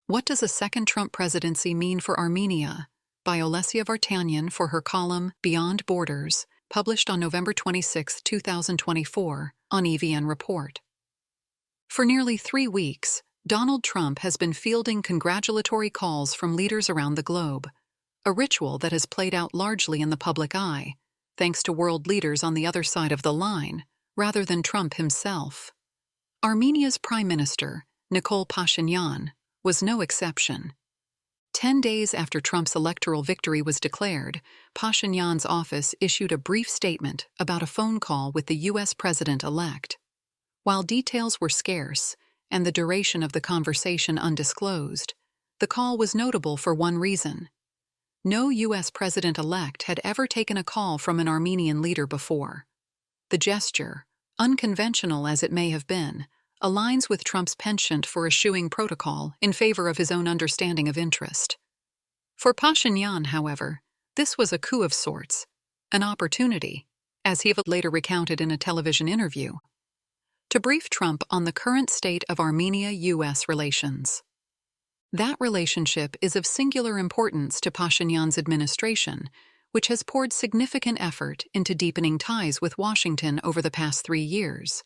What Does a Second Trump Presidency Mean for Armenia? By Olesya Vartanyan for her column Beyond Borders, published on November 26, 2024, on EVN Report. For nearly 3 weeks, Donald Trump has been fielding congratulatory calls from leaders around the globe, a ritual that has played out largely in the public eye, thanks to world leaders on the other side of the line, rather than Trump himself. Armenia's Prime Minister, Nikol Pashinyan, was no exception. 10 days after Trump's electoral victory was declared, Pashinyan's office issued a brief statement about a phone call with the U.S. president-elect. While details were scarce and the duration of the conversation undisclosed, the call was notable for one reason. No U.S. president-elect had ever taken a call from an Armenian leader before. The gesture, unconventional as it may have been, aligns with Trump's penchant for eschewing protocol in favor of his own understanding of interest. For Pashinyan, however, this was a coup of sorts, an opportunity, as he later recounted in a television interview, to brief Trump on the current state of Armenia-U.S. relations. That relationship is of singular importance to Pashinyan's administration, which has poured significant effort into deepening ties with Washington over the past 3 years.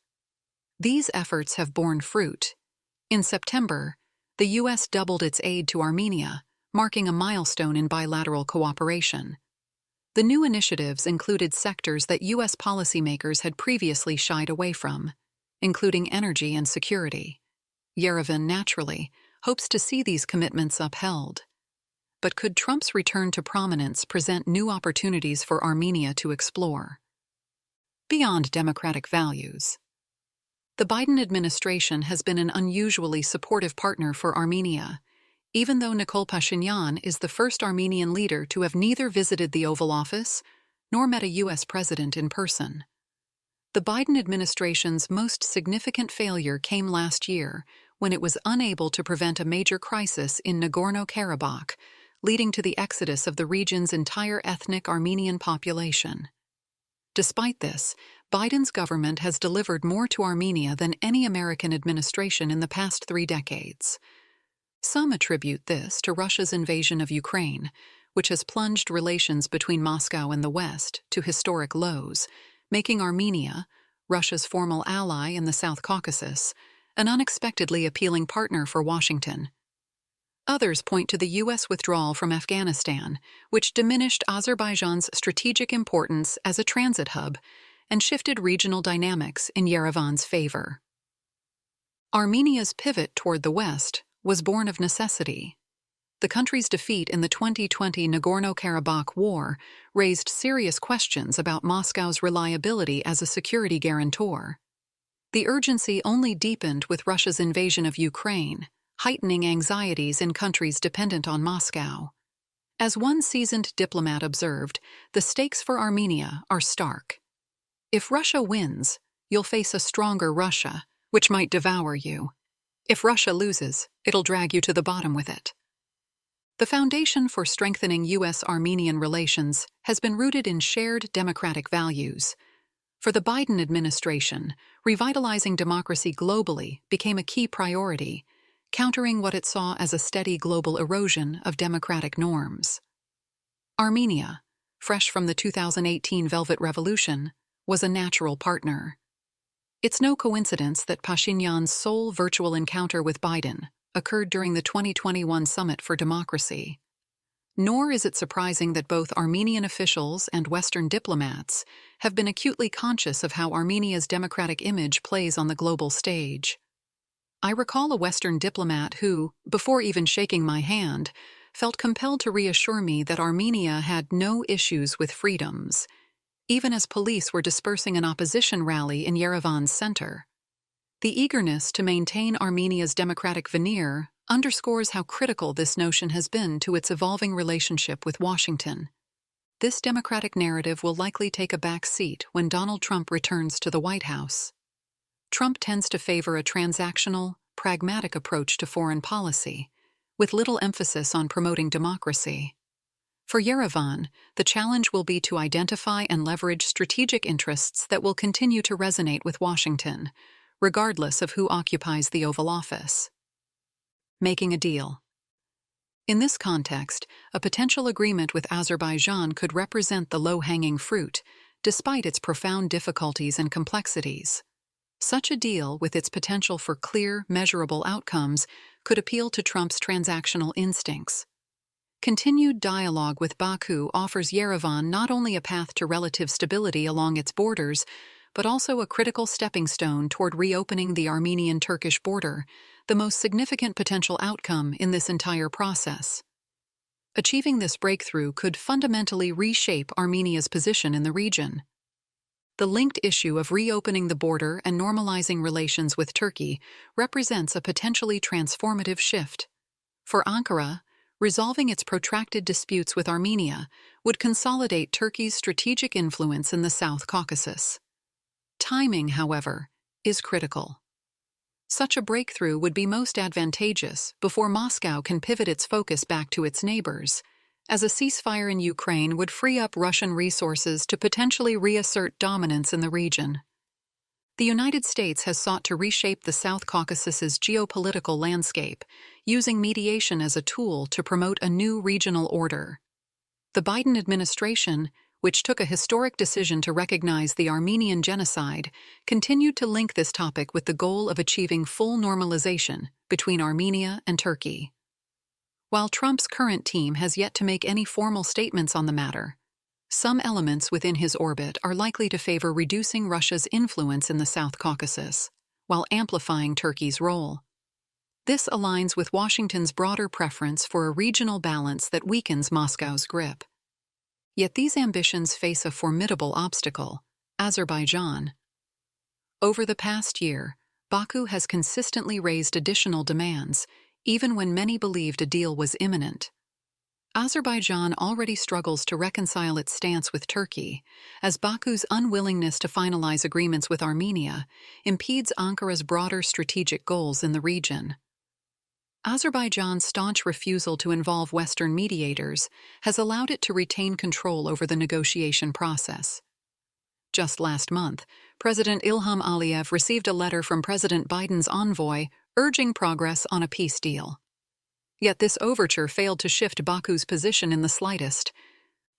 These efforts have borne fruit. In September, the U.S. doubled its aid to Armenia, marking a milestone in bilateral cooperation. The new initiatives included sectors that U.S. policymakers had previously shied away from, including energy and security. Yerevan, naturally, hopes to see these commitments upheld. But could Trump's return to prominence present new opportunities for Armenia to explore? Beyond democratic values. The Biden administration has been an unusually supportive partner for Armenia, even though Nikol Pashinyan is the first Armenian leader to have neither visited the Oval Office nor met a U.S. president in person. The Biden administration's most significant failure came last year when it was unable to prevent a major crisis in Nagorno-Karabakh, leading to the exodus of the region's entire ethnic Armenian population. Despite this, Biden's government has delivered more to Armenia than any American administration in the past 3 decades. Some attribute this to Russia's invasion of Ukraine, which has plunged relations between Moscow and the West to historic lows, making Armenia, Russia's formal ally in the South Caucasus, an unexpectedly appealing partner for Washington. Others point to the U.S. withdrawal from Afghanistan, which diminished Azerbaijan's strategic importance as a transit hub and shifted regional dynamics in Yerevan's favor. Armenia's pivot toward the West was born of necessity. The country's defeat in the 2020 Nagorno-Karabakh war raised serious questions about Moscow's reliability as a security guarantor. The urgency only deepened with Russia's invasion of Ukraine, heightening anxieties in countries dependent on Moscow. As one seasoned diplomat observed, the stakes for Armenia are stark. If Russia wins, you'll face a stronger Russia, which might devour you. If Russia loses, it'll drag you to the bottom with it. The foundation for strengthening U.S.-Armenian relations has been rooted in shared democratic values. For the Biden administration, revitalizing democracy globally became a key priority, countering what it saw as a steady global erosion of democratic norms. Armenia, fresh from the 2018 Velvet Revolution, was a natural partner. It's no coincidence that Pashinyan's sole virtual encounter with Biden occurred during the 2021 Summit for Democracy. Nor is it surprising that both Armenian officials and Western diplomats have been acutely conscious of how Armenia's democratic image plays on the global stage. I recall a Western diplomat who, before even shaking my hand, felt compelled to reassure me that Armenia had no issues with freedoms, even as police were dispersing an opposition rally in Yerevan's center. The eagerness to maintain Armenia's democratic veneer underscores how critical this notion has been to its evolving relationship with Washington. This democratic narrative will likely take a back seat when Donald Trump returns to the White House. Trump tends to favor a transactional, pragmatic approach to foreign policy, with little emphasis on promoting democracy. For Yerevan, the challenge will be to identify and leverage strategic interests that will continue to resonate with Washington, regardless of who occupies the Oval Office. Making a deal. In this context, a potential agreement with Azerbaijan could represent the low-hanging fruit, despite its profound difficulties and complexities. Such a deal, with its potential for clear, measurable outcomes, could appeal to Trump's transactional instincts. Continued dialogue with Baku offers Yerevan not only a path to relative stability along its borders, but also a critical stepping stone toward reopening the Armenian-Turkish border, the most significant potential outcome in this entire process. Achieving this breakthrough could fundamentally reshape Armenia's position in the region. The linked issue of reopening the border and normalizing relations with Turkey represents a potentially transformative shift. For Ankara, resolving its protracted disputes with Armenia would consolidate Turkey's strategic influence in the South Caucasus. Timing, however, is critical. Such a breakthrough would be most advantageous before Moscow can pivot its focus back to its neighbors, as a ceasefire in Ukraine would free up Russian resources to potentially reassert dominance in the region. The United States has sought to reshape the South Caucasus's geopolitical landscape, using mediation as a tool to promote a new regional order. The Biden administration, which took a historic decision to recognize the Armenian genocide, continued to link this topic with the goal of achieving full normalization between Armenia and Turkey. While Trump's current team has yet to make any formal statements on the matter, some elements within his orbit are likely to favor reducing Russia's influence in the South Caucasus, while amplifying Turkey's role. This aligns with Washington's broader preference for a regional balance that weakens Moscow's grip. Yet these ambitions face a formidable obstacle: Azerbaijan. Over the past year, Baku has consistently raised additional demands, even when many believed a deal was imminent. Azerbaijan already struggles to reconcile its stance with Turkey, as Baku's unwillingness to finalize agreements with Armenia impedes Ankara's broader strategic goals in the region. Azerbaijan's staunch refusal to involve Western mediators has allowed it to retain control over the negotiation process. Just last month, President Ilham Aliyev received a letter from President Biden's envoy urging progress on a peace deal. Yet this overture failed to shift Baku's position in the slightest.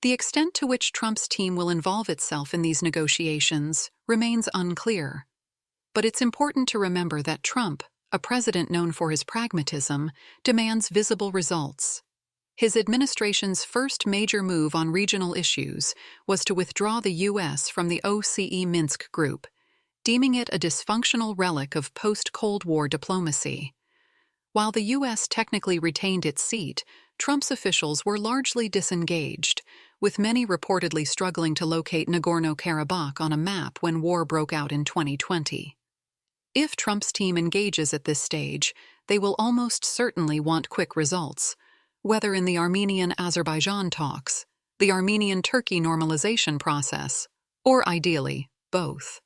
The extent to which Trump's team will involve itself in these negotiations remains unclear. But it's important to remember that Trump, a president known for his pragmatism, demands visible results. His administration's first major move on regional issues was to withdraw the U.S. from the OCE Minsk group, deeming it a dysfunctional relic of post-Cold War diplomacy. While the U.S. technically retained its seat, Trump's officials were largely disengaged, with many reportedly struggling to locate Nagorno-Karabakh on a map when war broke out in 2020. If Trump's team engages at this stage, they will almost certainly want quick results, whether in the Armenian-Azerbaijan talks, the Armenian-Turkey normalization process, or ideally, both.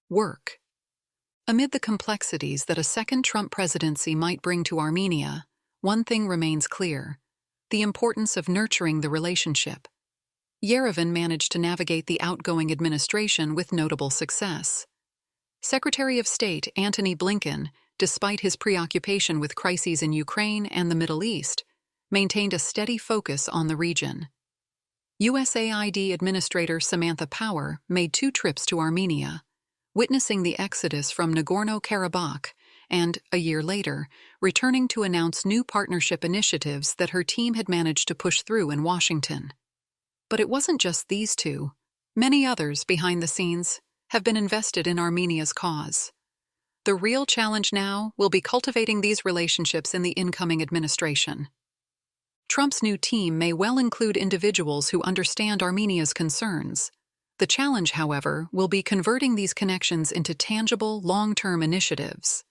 Work. Amid the complexities that a second Trump presidency might bring to Armenia, one thing remains clear: the importance of nurturing the relationship. Yerevan managed to navigate the outgoing administration with notable success. Secretary of State Antony Blinken, despite his preoccupation with crises in Ukraine and the Middle East, maintained a steady focus on the region. USAID Administrator Samantha Power made 2 trips to Armenia, witnessing the exodus from Nagorno-Karabakh and, a year later, returning to announce new partnership initiatives that her team had managed to push through in Washington. But it wasn't just these 2. Many others, behind the scenes, have been invested in Armenia's cause. The real challenge now will be cultivating these relationships in the incoming administration. Trump's new team may well include individuals who understand Armenia's concerns. The challenge, however, will be converting these connections into tangible, long-term initiatives.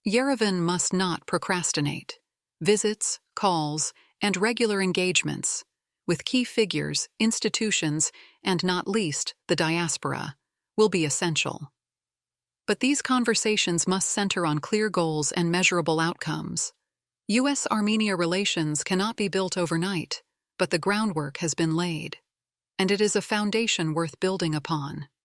Yerevan must not procrastinate. Visits, calls, and regular engagements, with key figures, institutions, and not least, the diaspora, will be essential. But these conversations must center on clear goals and measurable outcomes. U.S.-Armenia relations cannot be built overnight, but the groundwork has been laid, and it is a foundation worth building upon.